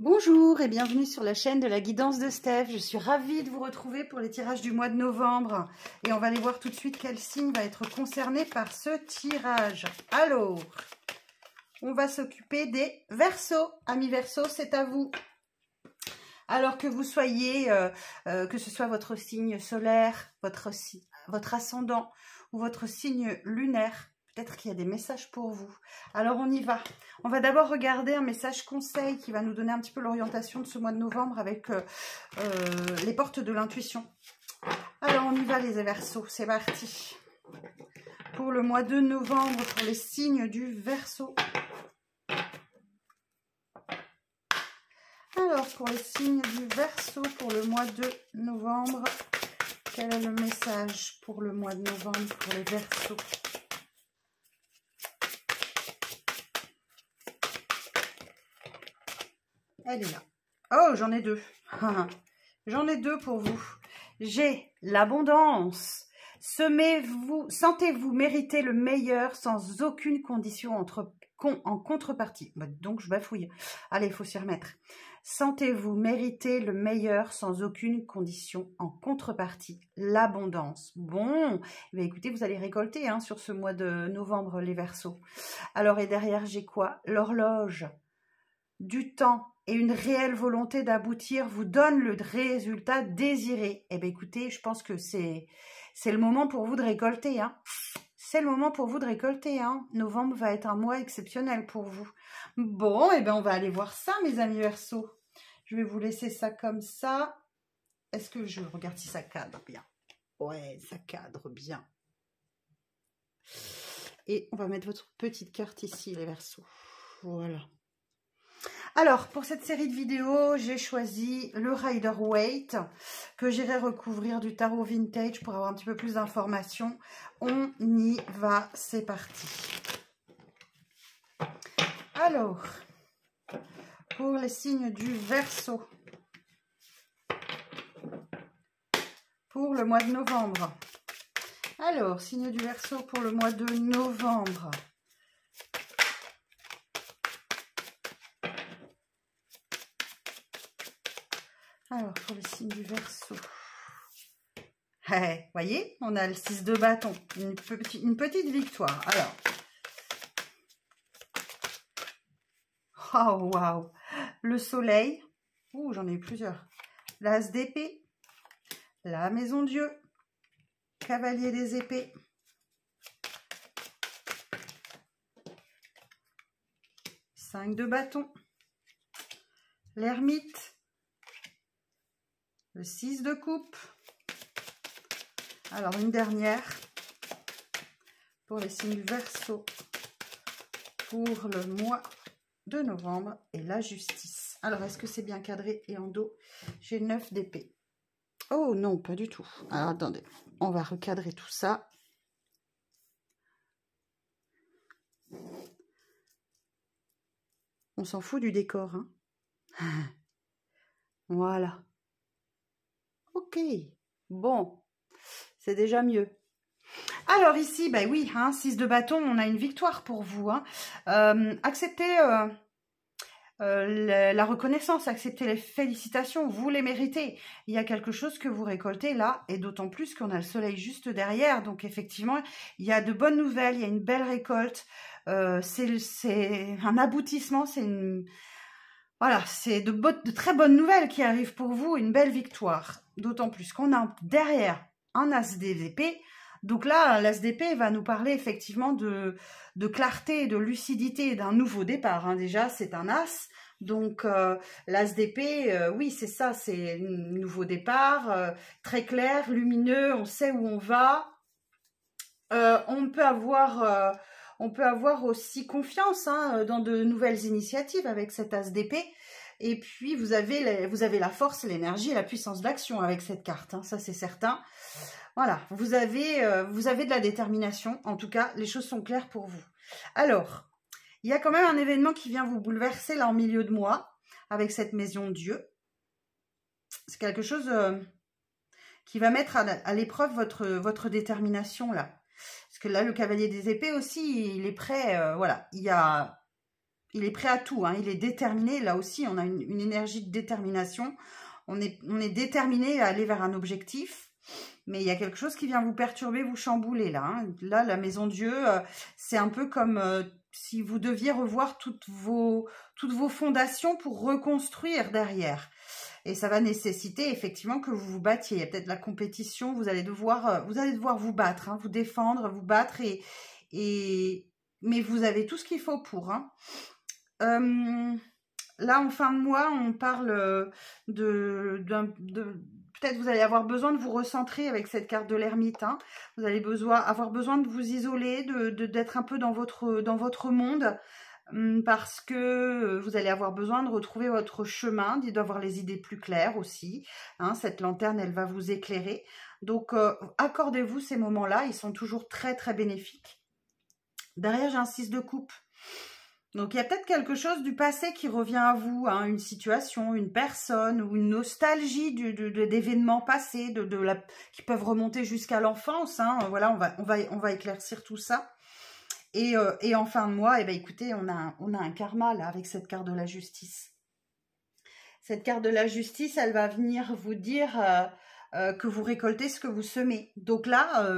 Bonjour et bienvenue sur la chaîne de la guidance de Steph. Je suis ravie de vous retrouver pour les tirages du mois de novembre. Et on va aller voir tout de suite quel signe va être concerné par ce tirage. Alors, on va s'occuper des Verseaux. Amis Verseaux, c'est à vous. Alors que vous soyez, que ce soit votre signe solaire, votre ascendant ou votre signe lunaire, peut-être qu'il y a des messages pour vous. Alors, on y va. On va d'abord regarder un message conseil qui va nous donner un petit peu l'orientation de ce mois de novembre avec les portes de l'intuition. Alors, on y va les Verseaux. C'est parti. Pour le mois de novembre, pour les signes du Verseau. Alors, pour les signes du Verseau, pour le mois de novembre, quel est le message pour le mois de novembre pour les Verseaux? Elle est là. Oh, j'en ai deux. J'en ai deux pour vous. J'ai l'abondance. Sentez-vous mériter le meilleur sans aucune condition en contrepartie. Donc, je bafouille. Allez, il faut s'y remettre. Sentez-vous mériter le meilleur sans aucune condition en contrepartie. L'abondance. Bon, eh bien, écoutez, vous allez récolter sur ce mois de novembre, les Verseaux. Alors, et derrière, j'ai quoi? L'horloge. Du temps et une réelle volonté d'aboutir vous donne le résultat désiré. Eh bien, écoutez, je pense que c'est le moment pour vous de récolter. C'est le moment pour vous de récolter. Novembre va être un mois exceptionnel pour vous. Bon, eh bien, on va aller voir ça, mes amis Verseaux. Je vais vous laisser ça comme ça. Est-ce que je regarde si ça cadre bien? Ouais, ça cadre bien. Et on va mettre votre petite carte ici, les Verseaux. Voilà. Alors, pour cette série de vidéos, j'ai choisi le Rider-Waite, que j'irai recouvrir du tarot vintage pour avoir un petit peu plus d'informations. On y va, c'est parti. Alors, pour les signes du Verseau, pour le mois de novembre. Alors, signe du Verseau pour le mois de novembre. Alors, pour les signes du Verseau. Voyez, on a le 6 de bâton. Une petite victoire. Alors. Oh, waouh. Le soleil. Ouh, j'en ai eu plusieurs. L'as d'épée. La maison Dieu. Cavalier des épées. 5 de bâton. L'ermite. Le 6 de coupe. Alors, une dernière pour les signes du Verseau pour le mois de novembre et la justice. Alors, est-ce que c'est bien cadré? Et en dos, j'ai 9 d'épée. Oh non, pas du tout. Alors, attendez, on va recadrer tout ça. On s'en fout du décor, Voilà. Ok, bon, c'est déjà mieux. Alors ici, ben oui, 6 de bâton, on a une victoire pour vous. Acceptez la reconnaissance, acceptez les félicitations, vous les méritez. Il y a quelque chose que vous récoltez là, et d'autant plus qu'on a le soleil juste derrière. Donc effectivement, il y a de bonnes nouvelles, il y a une belle récolte. C'est un aboutissement, c'est une... Voilà, c'est de très bonnes nouvelles qui arrivent pour vous, une belle victoire. D'autant plus qu'on a derrière un as d'épée. Donc là, l'as d'épée va nous parler effectivement de clarté, de lucidité, d'un nouveau départ. Déjà, c'est un as. Donc, l'as d'épée, oui, c'est ça, c'est un nouveau départ, très clair, lumineux, on sait où on va. On peut avoir aussi confiance dans de nouvelles initiatives avec cet as d'épée. Et puis, vous avez la force, l'énergie et la puissance d'action avec cette carte. Ça, c'est certain. Voilà, vous avez de la détermination. En tout cas, les choses sont claires pour vous. Alors, il y a quand même un événement qui vient vous bouleverser là en milieu de mois avec cette maison Dieu. C'est quelque chose qui va mettre à l'épreuve votre détermination là. Parce que là, le cavalier des épées aussi, il est prêt. Voilà, il y a Il est prêt à tout, hein, il est déterminé. Là aussi, on a une énergie de détermination. On est déterminé à aller vers un objectif. Mais il y a quelque chose qui vient vous perturber, vous chambouler là. Hein. Là, la maison Dieu, c'est un peu comme si vous deviez revoir toutes vos fondations pour reconstruire derrière. Et ça va nécessiter effectivement que vous vous battiez. Il y a peut-être la compétition, vous allez devoir vous battre, hein, vous défendre, vous battre. Mais vous avez tout ce qu'il faut pour. Hein. Là, en fin de mois, on parle peut-être vous allez avoir besoin de vous recentrer avec cette carte de l'ermite. Hein. Vous allez avoir besoin de vous isoler, d'être un peu dans votre monde, parce que vous allez avoir besoin de retrouver votre chemin, d'avoir les idées plus claires aussi. Hein. Cette lanterne, elle va vous éclairer. Donc, accordez-vous ces moments-là. Ils sont toujours très, très bénéfiques. Derrière, j'ai un 6 de coupe. Donc, il y a peut-être quelque chose du passé qui revient à vous, hein, une situation, une personne ou une nostalgie d'événements passés qui peuvent remonter jusqu'à l'enfance. Hein. Voilà, on va éclaircir tout ça. Et en fin de mois, eh ben, écoutez, on a un karma là avec cette carte de la justice. Cette carte de la justice, elle va venir vous dire que vous récoltez ce que vous semez. Donc là,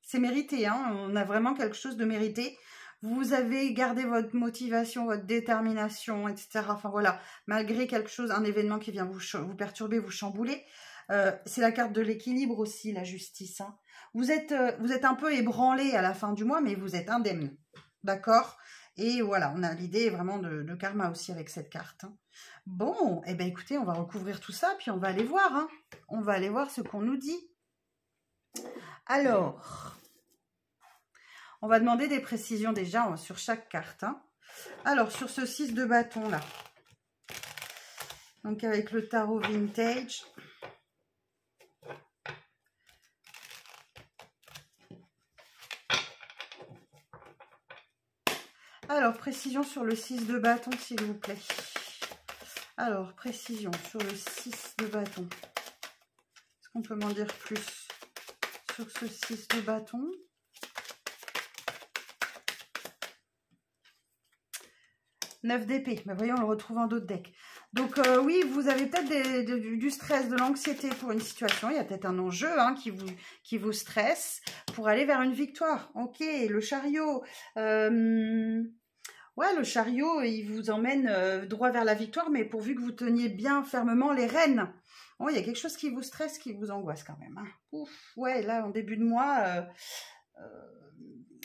c'est mérité. Hein. On a vraiment quelque chose de mérité. Vous avez gardé votre motivation, votre détermination, etc. Enfin voilà, malgré quelque chose, un événement qui vient vous perturber, vous chambouler. C'est la carte de l'équilibre aussi, la justice. Hein. Vous êtes un peu ébranlé à la fin du mois, mais vous êtes indemne. D'accord? Et voilà, on a l'idée vraiment de karma aussi avec cette carte. Hein. Bon, eh bien écoutez, on va recouvrir tout ça, puis on va aller voir. Hein. On va aller voir ce qu'on nous dit. Alors... on va demander des précisions déjà sur chaque carte. Hein. Alors, sur ce 6 de bâton là, donc avec le tarot vintage, alors, précision sur le 6 de bâton, s'il vous plaît. Alors, précision sur le 6 de bâton. Est-ce qu'on peut m'en dire plus sur ce 6 de bâton? Neuf d'épée, mais voyons, on le retrouve en d'autres decks. Donc oui, vous avez peut-être du stress, de l'anxiété pour une situation. Il y a peut-être un enjeu hein, qui vous stresse pour aller vers une victoire. Ok, le chariot. Ouais, le chariot, il vous emmène droit vers la victoire, mais pourvu que vous teniez bien fermement les rênes. Bon, il y a quelque chose qui vous stresse, qui vous angoisse quand même. Hein. Ouf, ouais, là, en début de mois...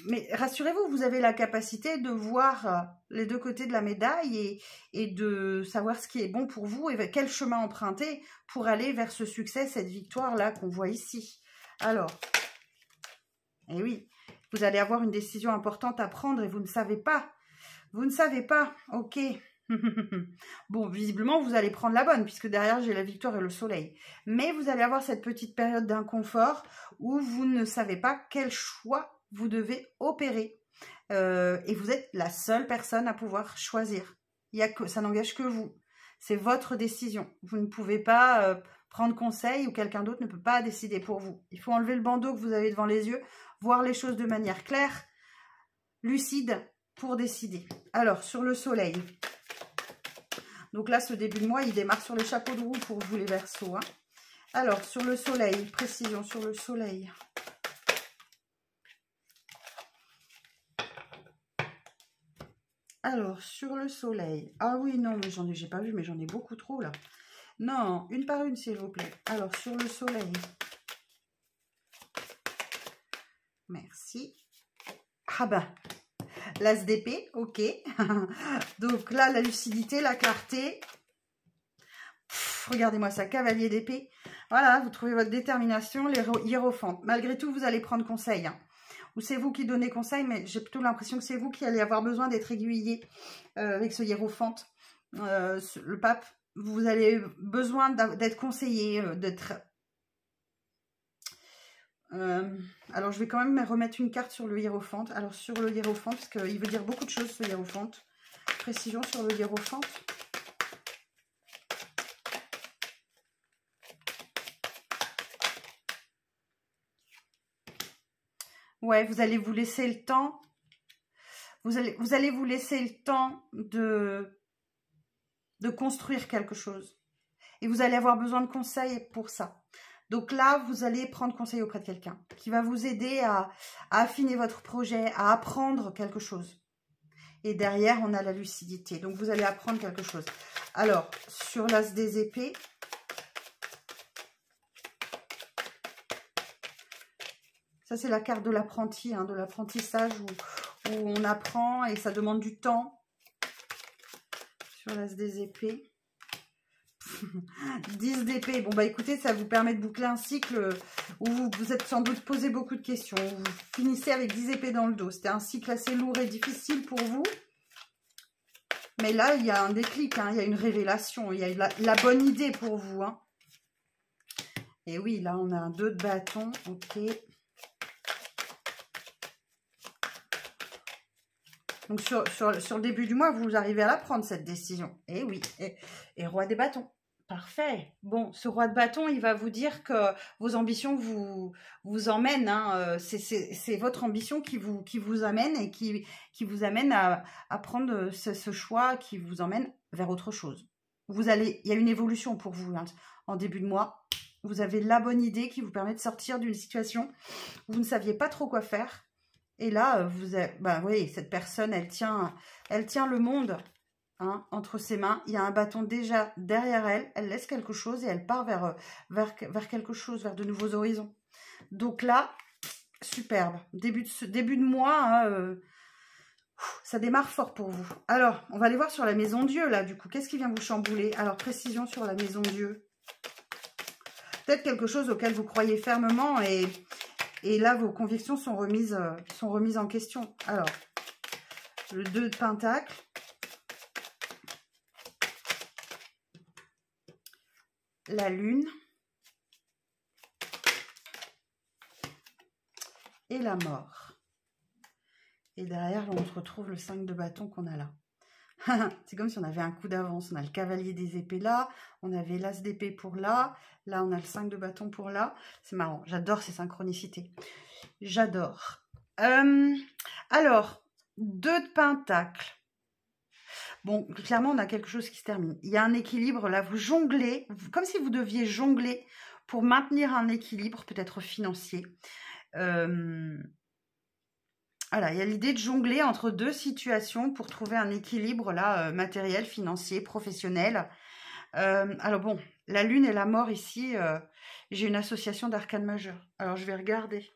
mais rassurez-vous, vous avez la capacité de voir les deux côtés de la médaille et de savoir ce qui est bon pour vous et quel chemin emprunter pour aller vers ce succès, cette victoire-là qu'on voit ici. Alors, eh oui, vous allez avoir une décision importante à prendre et vous ne savez pas. Vous ne savez pas, ok. Bon, visiblement, vous allez prendre la bonne puisque derrière, j'ai la victoire et le soleil. Mais vous allez avoir cette petite période d'inconfort où vous ne savez pas quel choix vous devez opérer. Et vous êtes la seule personne à pouvoir choisir. Ça n'engage que vous. C'est votre décision. Vous ne pouvez pas prendre conseil ou quelqu'un d'autre ne peut pas décider pour vous. Il faut enlever le bandeau que vous avez devant les yeux, voir les choses de manière claire, lucide, pour décider. Alors, sur le soleil. Donc là, ce début de mois, il démarre sur les chapeaux de roue pour vous les Verseaux. Hein. Alors, sur le soleil, précision sur le soleil. Alors, sur le soleil. Ah oui, non, mais j'ai pas vu, mais j'en ai beaucoup trop là. Non, une par une, s'il vous plaît. Alors, sur le soleil. Merci. Ah bah, l'as d'épée, ok. Donc là, la lucidité, la clarté. Regardez-moi ça, cavalier d'épée. Voilà, vous trouvez votre détermination, les hiérophantes. Malgré tout, vous allez prendre conseil. Hein. Ou c'est vous qui donnez conseil, mais j'ai plutôt l'impression que c'est vous qui allez avoir besoin d'être aiguillé avec ce hiérophante. Le pape, vous avez besoin d'être conseillé, d'être... alors, je vais quand même remettre une carte sur le hiérophante. Alors, sur le hiérophante, parce qu'il veut dire beaucoup de choses, ce hiérophante. Précision sur le hiérophante. Ouais, vous allez vous laisser le temps. Vous allez vous laisser le temps de construire quelque chose. Et vous allez avoir besoin de conseils pour ça. Donc là, vous allez prendre conseil auprès de quelqu'un qui va vous aider à affiner votre projet, à apprendre quelque chose. Et derrière, on a la lucidité. Donc, vous allez apprendre quelque chose. Alors, sur l'As des épées, ça, c'est la carte de l'apprenti, hein, de l'apprentissage où on apprend et ça demande du temps. Sur l'As des épées. 10 d'épée. Bon, bah écoutez, ça vous permet de boucler un cycle où vous êtes sans doute posé beaucoup de questions. Vous finissez avec 10 épées dans le dos. C'était un cycle assez lourd et difficile pour vous. Mais là, il y a un déclic, hein, il y a une révélation, il y a la bonne idée pour vous. Hein. Et oui, là, on a un 2 de bâton. Ok. Donc, sur le début du mois, vous arrivez à la prendre, cette décision. Et oui. Et roi des bâtons. Parfait. Bon, ce roi de bâton, il va vous dire que vos ambitions vous emmènent. Hein. C'est votre ambition qui vous amène et qui vous amène à prendre ce choix qui vous emmène vers autre chose. Il y a une évolution pour vous. Hein. En début de mois, vous avez la bonne idée qui vous permet de sortir d'une situation où vous ne saviez pas trop quoi faire. Et là, oui, cette personne, elle tient le monde. Hein, entre ses mains, il y a un bâton déjà derrière elle, elle laisse quelque chose et elle part vers quelque chose, vers de nouveaux horizons. Donc là, superbe. Début de mois, hein, ça démarre fort pour vous. Alors, on va aller voir sur la maison Dieu, là, du coup. Qu'est-ce qui vient vous chambouler? Alors, précision sur la maison Dieu. Peut-être quelque chose auquel vous croyez fermement et là, vos convictions sont remises en question. Alors, le 2 de Pentacle. La lune et la mort. Et derrière, on retrouve le 5 de bâton qu'on a là. C'est comme si on avait un coup d'avance. On a le cavalier des épées là, on avait l'as d'épée pour là, là on a le 5 de bâton pour là. C'est marrant, j'adore ces synchronicités. J'adore. Alors, 2 de pentacle. Bon, clairement, on a quelque chose qui se termine. Il y a un équilibre, là, vous jonglez, comme si vous deviez jongler pour maintenir un équilibre, peut-être financier. Voilà, il y a l'idée de jongler entre 2 situations pour trouver un équilibre, là, matériel, financier, professionnel. Alors bon, la lune et la mort ici, j'ai une association d'arcanes majeures. Alors, je vais regarder.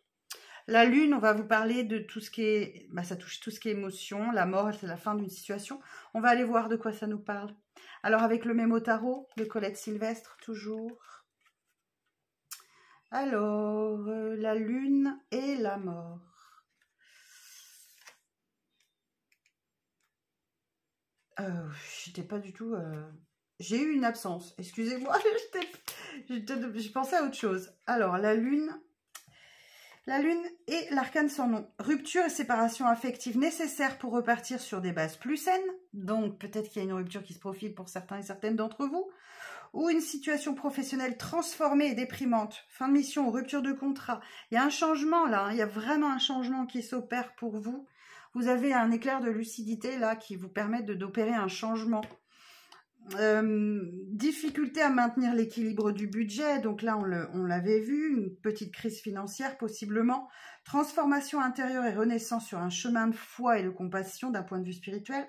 La lune, on va vous parler de tout ce qui est... ça touche tout ce qui est émotion. La mort, c'est la fin d'une situation. On va aller voir de quoi ça nous parle. Alors, avec le mémo tarot de Colette Sylvestre, toujours. Alors, la lune et la mort. J'étais pas du tout... J'ai eu une absence. Excusez-moi, je pensais à autre chose. Alors, la lune... La lune et l'arcane sans nom. Rupture et séparation affective nécessaires pour repartir sur des bases plus saines. Donc, peut-être qu'il y a une rupture qui se profile pour certains et certaines d'entre vous. Ou une situation professionnelle transformée et déprimante. Fin de mission ou rupture de contrat. Il y a un changement là. Hein. Il y a vraiment un changement qui s'opère pour vous. Vous avez un éclair de lucidité là qui vous permet d'opérer un changement. Difficulté à maintenir l'équilibre du budget, donc là on l'avait vu, une petite crise financière possiblement, transformation intérieure et renaissance sur un chemin de foi et de compassion d'un point de vue spirituel,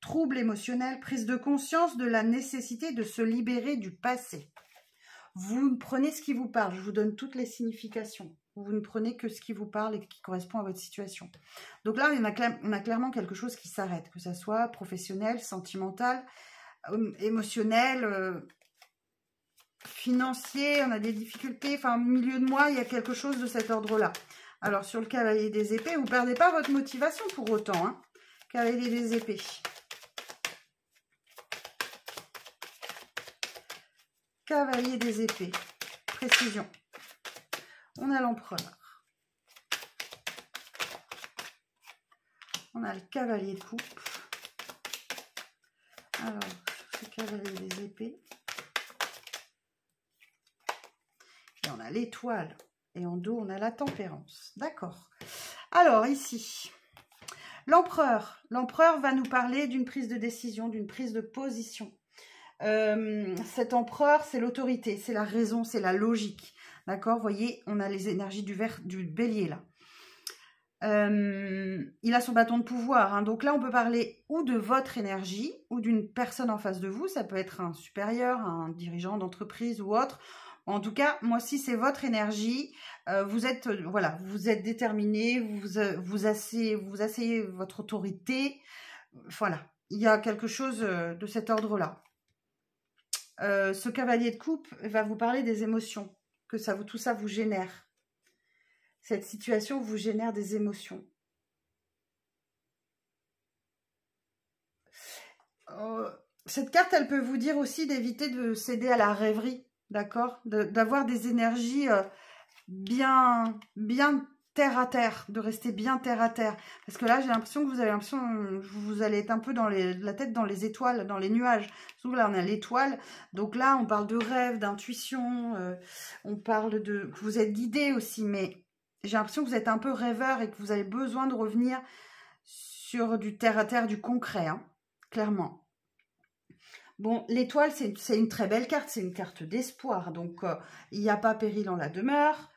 trouble émotionnel, prise de conscience de la nécessité de se libérer du passé. Vous prenez ce qui vous parle, je vous donne toutes les significations, vous ne prenez que ce qui vous parle et qui correspond à votre situation. Donc là on a clairement quelque chose qui s'arrête, que ça soit professionnel, sentimental, émotionnel, financier, on a des difficultés, enfin au milieu de mois, il y a quelque chose de cet ordre-là. Alors sur le cavalier des épées, vous ne perdez pas votre motivation pour autant, hein. Cavalier des épées. Cavalier des épées, précision. On a l'empereur. On a le cavalier de coupe. Alors, cavalier des épées. Et on a l'étoile. Et en dos, on a la tempérance. D'accord. Alors, ici, L'empereur. L'empereur va nous parler d'une prise de décision, d'une prise de position. Cet empereur, c'est l'autorité, c'est la raison, c'est la logique. D'accord? Vous voyez, on a les énergies du bélier là. Il a son bâton de pouvoir. Hein. Donc là, on peut parler ou de votre énergie ou d'une personne en face de vous. Ça peut être un supérieur, un dirigeant d'entreprise ou autre. En tout cas, moi, si c'est votre énergie, vous êtes voilà, vous êtes déterminé, vous asseyez votre autorité. Voilà, il y a quelque chose de cet ordre-là. Ce cavalier de coupe va vous parler des émotions, que tout ça vous génère. Cette situation vous génère des émotions. Cette carte, elle peut vous dire aussi d'éviter de céder à la rêverie, d'accord? D'avoir des énergies bien terre à terre, de rester bien terre à terre. Parce que là, j'ai l'impression que vous allez être un peu dans la tête dans les étoiles, dans les nuages. Surtout là, on a l'étoile. Donc là, on parle de rêve, d'intuition. On parle que vous êtes guidé aussi, mais j'ai l'impression que vous êtes un peu rêveur et que vous avez besoin de revenir sur du terre à terre, du concret, hein, clairement. Bon, l'étoile, c'est une très belle carte, c'est une carte d'espoir. Donc, il n'y a pas péril en la demeure.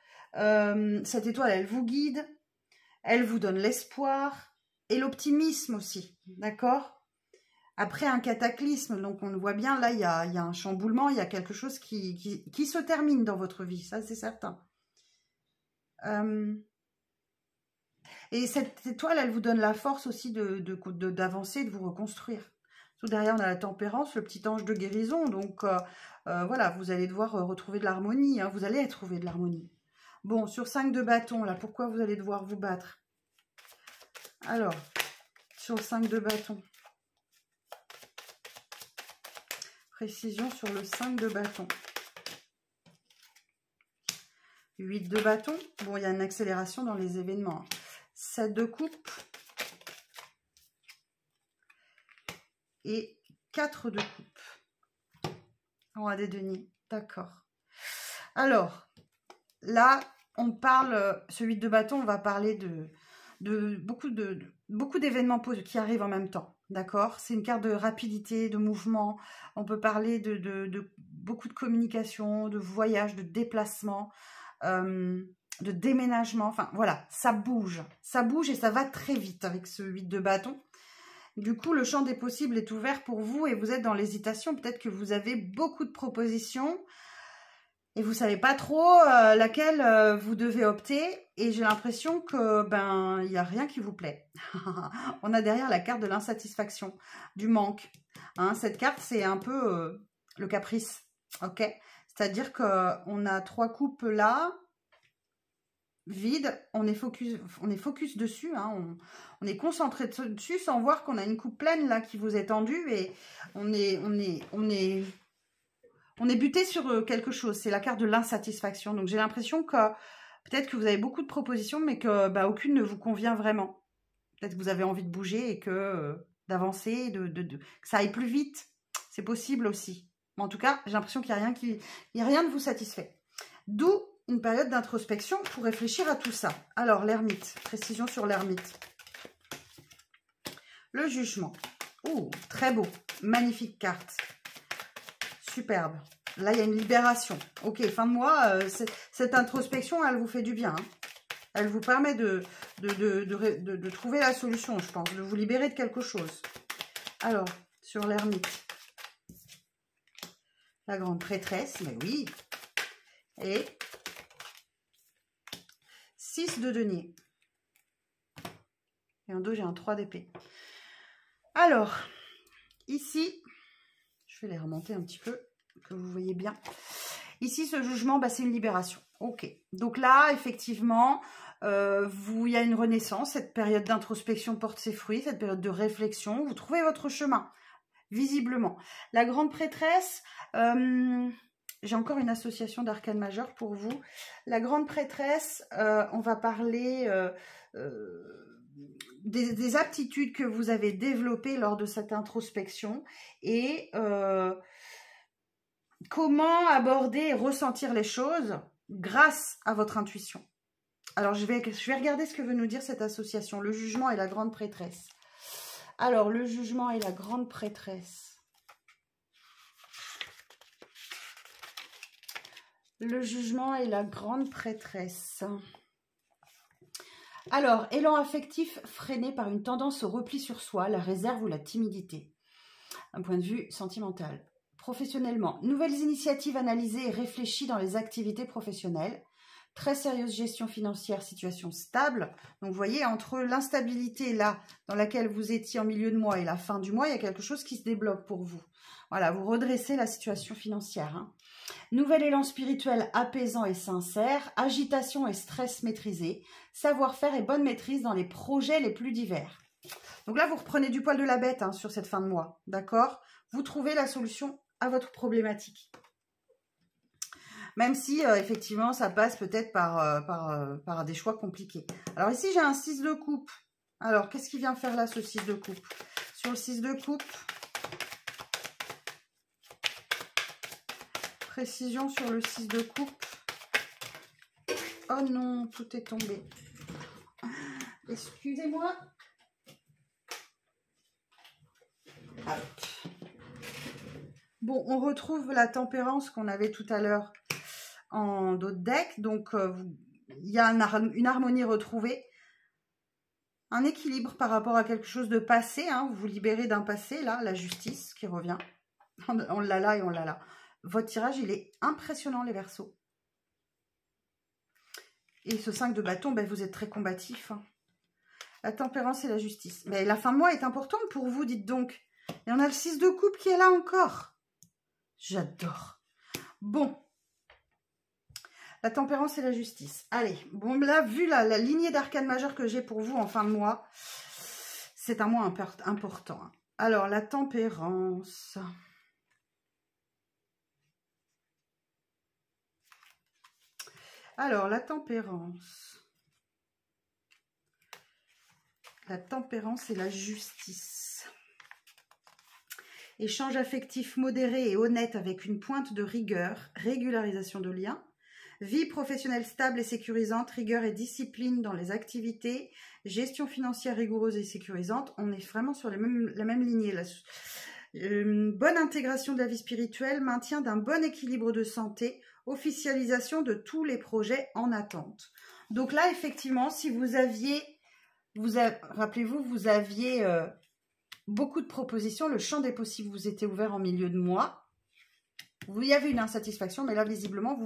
Cette étoile, elle vous guide, elle vous donne l'espoir et l'optimisme aussi, d'accord? Après un cataclysme, donc on le voit bien, là, il y a un chamboulement, il y a quelque chose qui se termine dans votre vie, ça c'est certain. Et cette étoile, elle vous donne la force aussi d'avancer, de vous reconstruire. Tout derrière, on a la tempérance, le petit ange de guérison. Donc, voilà, vous allez devoir retrouver de l'harmonie. Hein, vous allez trouver de l'harmonie. Bon, sur 5 de bâton, là, pourquoi vous allez devoir vous battre? Alors, sur le 5 de bâton. Précision sur le 5 de bâton. 8 de bâton. Bon, il y a une accélération dans les événements. 7 de coupe. Et 4 de coupe. On a des deniers. D'accord. Alors, là, on parle, ce 8 de bâton, on va parler de beaucoup d'événements qui arrivent en même temps. D'accord? C'est une carte de rapidité, de mouvement. On peut parler de beaucoup de communication, de voyage, de déplacement, de déménagement. Enfin, voilà, ça bouge. Ça bouge et ça va très vite avec ce 8 de bâton. Du coup, le champ des possibles est ouvert pour vous et vous êtes dans l'hésitation. Peut-être que vous avez beaucoup de propositions et vous ne savez pas trop laquelle vous devez opter. Et j'ai l'impression que il n'y a rien qui vous plaît. On a derrière la carte de l'insatisfaction, du manque. Hein, cette carte, c'est un peu le caprice. Ok? C'est-à-dire qu'on a 3 coupes là. Vide, on est focus dessus, hein, on est concentré dessus sans voir qu'on a une coupe pleine là qui vous est tendue et on est buté sur quelque chose. C'est la carte de l'insatisfaction. Donc j'ai l'impression que peut-être que vous avez beaucoup de propositions mais que aucune ne vous convient vraiment. Peut-être que vous avez envie de bouger et que d'avancer, que ça aille plus vite. C'est possible aussi. Mais en tout cas, j'ai l'impression qu'il n'y a rien de vous satisfait. D'où une période d'introspection pour réfléchir à tout ça. Alors, l'ermite. Précision sur l'ermite. Le jugement. Oh, très beau. Magnifique carte. Superbe. Là, il y a une libération. Ok, fin de mois, cette introspection, elle vous fait du bien. Hein. Elle vous permet de trouver la solution, je pense. De vous libérer de quelque chose. Alors, sur l'ermite. La grande prêtresse, mais oui. Et 6 de denier. Et en dos, j'ai un 3 d'épée. Alors, ici, je vais les remonter un petit peu, que vous voyez bien. Ici, ce jugement, c'est une libération. Ok. Donc là, effectivement, il y a une renaissance. Cette période d'introspection porte ses fruits, cette période de réflexion. Vous trouvez votre chemin, visiblement. La grande prêtresse... j'ai encore une association d'arcane majeure pour vous. La grande prêtresse, on va parler des aptitudes que vous avez développées lors de cette introspection et comment aborder et ressentir les choses grâce à votre intuition. Alors, je vais regarder ce que veut nous dire cette association. Le jugement et la grande prêtresse. Alors, le jugement et la grande prêtresse. Le jugement et la grande prêtresse. Alors, élan affectif freiné par une tendance au repli sur soi, la réserve ou la timidité. Un point de vue sentimental. Professionnellement, nouvelles initiatives analysées et réfléchies dans les activités professionnelles. Très sérieuse gestion financière, situation stable. Donc, vous voyez, entre l'instabilité là, dans laquelle vous étiez en milieu de mois et la fin du mois, il y a quelque chose qui se débloque pour vous. Voilà, vous redressez la situation financière. Hein. Nouvel élan spirituel apaisant et sincère. Agitation et stress maîtrisé. Savoir-faire et bonne maîtrise dans les projets les plus divers. Donc là, vous reprenez du poil de la bête hein, sur cette fin de mois. D'accord? Vous trouvez la solution à votre problématique. Même si, effectivement, ça passe peut-être par des choix compliqués. Alors ici, j'ai un 6 de coupe. Alors, qu'est-ce qui vient faire là, ce 6 de coupe? Sur le 6 de coupe, précision sur le 6 de coupe. Oh non, tout est tombé. Excusez-moi. Bon, on retrouve la tempérance qu'on avait tout à l'heure en d'autres decks. Donc, il y a une harmonie retrouvée. Un équilibre par rapport à quelque chose de passé. Hein. Vous vous libérez d'un passé, là, la justice qui revient. On l'a là et on l'a là. Votre tirage, il est impressionnant, les Verseaux. Et ce 5 de bâton, ben, vous êtes très combatif. Hein. La tempérance et la justice. Mais la fin de mois est importante pour vous, dites donc. Et on a le 6 de coupe qui est là encore. J'adore. Bon. La tempérance et la justice. Allez, bon là, vu la lignée d'arcane majeure que j'ai pour vous en fin de mois, c'est un mois important. Hein. Alors, la tempérance. Alors, la tempérance. La tempérance et la justice. Échange affectif modéré et honnête avec une pointe de rigueur, régularisation de liens. Vie professionnelle stable et sécurisante, rigueur et discipline dans les activités, gestion financière rigoureuse et sécurisante. On est vraiment sur la même lignée. Là. Bonne intégration de la vie spirituelle, maintien d'un bon équilibre de santé, officialisation de tous les projets en attente. Donc là, effectivement, si vous aviez, rappelez-vous, vous aviez beaucoup de propositions, le champ des possibles vous était ouvert en milieu de mois. Vous y avez une insatisfaction, mais là, visiblement,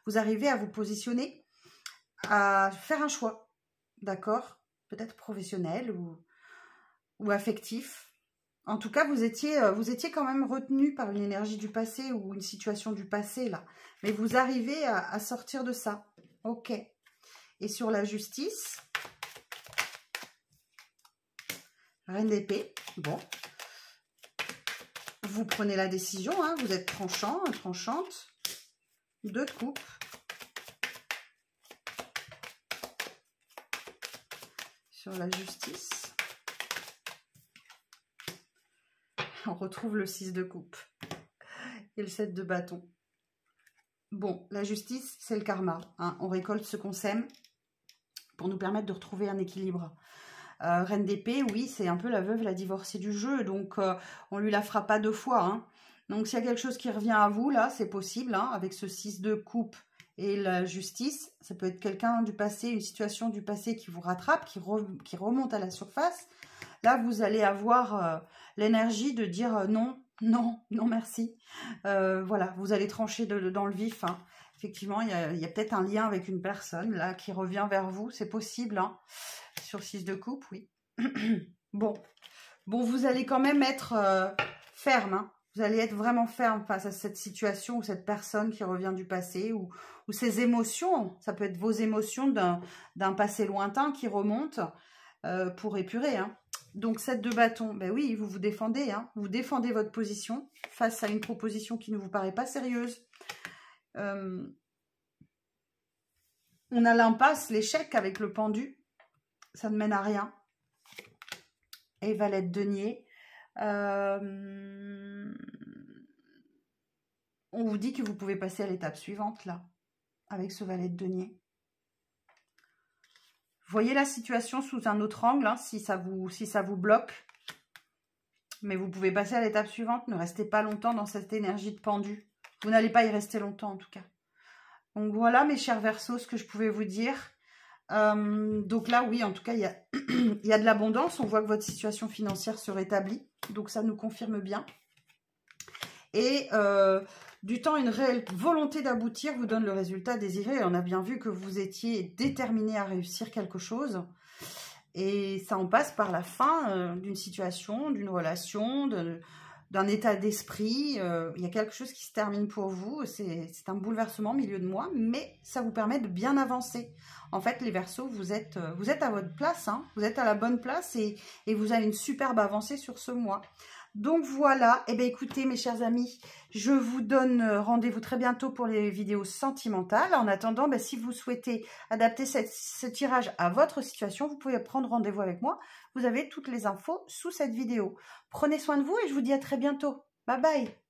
vous arrivez à vous positionner, à faire un choix, d'accord? Peut-être professionnel ou affectif. En tout cas, vous étiez quand même retenu par une énergie du passé ou une situation du passé, là. Mais vous arrivez à sortir de ça. Ok. Et sur la justice, reine d'épée, bon. Vous prenez la décision, hein, vous êtes tranchant, tranchante. 2 de coupe. Sur la justice. On retrouve le 6 de coupe. Et le 7 de bâton. Bon, la justice, c'est le karma. Hein. On récolte ce qu'on sème pour nous permettre de retrouver un équilibre. Reine d'épée, oui, c'est un peu la veuve, la divorcée du jeu, donc on lui la fera pas 2 fois. Hein. Donc s'il y a quelque chose qui revient à vous, là, c'est possible, hein, avec ce 6 de coupe et la justice. Ça peut être quelqu'un du passé, une situation du passé qui vous rattrape, qui remonte à la surface. Là, vous allez avoir l'énergie de dire non, non, non, merci. Voilà, vous allez trancher dans le vif. Hein. Effectivement, il y a peut-être un lien avec une personne, là, qui revient vers vous. C'est possible, hein. Sur 6 de coupe, oui. Bon, vous allez quand même être ferme. Hein. Vous allez être vraiment ferme face à cette situation ou cette personne qui revient du passé ou ces émotions. Ça peut être vos émotions d'un passé lointain qui remontent pour épurer. Hein. Donc, 7 de bâton, ben oui, vous vous défendez. Hein. Vous défendez votre position face à une proposition qui ne vous paraît pas sérieuse. On a l'impasse, l'échec avec le pendu. Ça ne mène à rien. Et valet de denier. On vous dit que vous pouvez passer à l'étape suivante, là. Avec ce valet de denier. Voyez la situation sous un autre angle, hein, si ça vous bloque. Mais vous pouvez passer à l'étape suivante. Ne restez pas longtemps dans cette énergie de pendu. Vous n'allez pas y rester longtemps en tout cas. Donc voilà mes chers Verseaux, ce que je pouvais vous dire. Donc là, oui, en tout cas, il y a de l'abondance. On voit que votre situation financière se rétablit. Donc ça nous confirme bien. Et du temps, une réelle volonté d'aboutir vous donne le résultat désiré. On a bien vu que vous étiez déterminé à réussir quelque chose. Et ça en passe par la fin d'une situation, d'une relation, d'un état d'esprit. Il y a quelque chose qui se termine pour vous. C'est un bouleversement au milieu de moi, mais ça vous permet de bien avancer. En fait, les Verseaux, vous êtes à votre place, hein, vous êtes à la bonne place et vous avez une superbe avancée sur ce mois. Donc voilà, et bien écoutez mes chers amis, je vous donne rendez-vous très bientôt pour les vidéos sentimentales. En attendant, si vous souhaitez adapter ce tirage à votre situation, vous pouvez prendre rendez-vous avec moi. Vous avez toutes les infos sous cette vidéo. Prenez soin de vous et je vous dis à très bientôt. Bye bye.